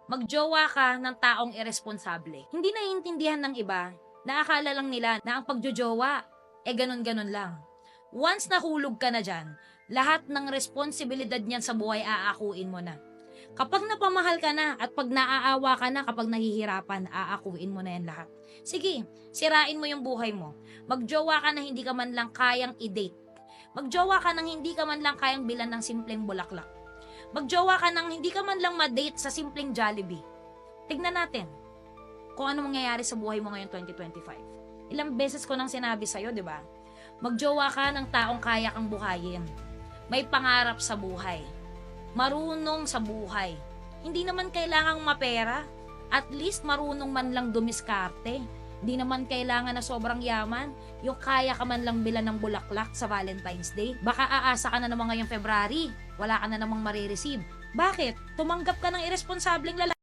Magjowa ka ng taong iresponsable. Hindi naiintindihan ng iba, naakala lang nila na ang pagjojowa, ganun-ganun lang. Once nahulog ka na dyan, lahat ng responsibilidad niyan sa buhay aakuin mo na. Kapag napamahal ka na at pag naaawa ka na kapag nahihirapan, aakuin mo na yan lahat. Sige, sirain mo yung buhay mo. Magjowa ka na hindi ka man lang kayang i-date. Magjowa ka nang hindi ka man lang kayang bilan ng simpleng bulaklak. Magjowa ka nang hindi ka man lang ma-date sa simpleng Jollibee. Tignan natin kung ano mangyayari sa buhay mo ngayon 2025. Ilang beses ko nang sinabi sa'yo, di ba? Magjowa ka ng taong kaya kang buhayin. May pangarap sa buhay. Marunong sa buhay. Hindi naman kailangang mapera. At least marunong man lang dumiskarte. Hindi naman kailangan na sobrang yaman. Yung kaya ka man lang bilan ng bulaklak sa Valentine's Day. Baka aasa ka na naman ngayong February. Wala ka na namang marireceive. Bakit? Tumanggap ka ng irresponsableng lalaki.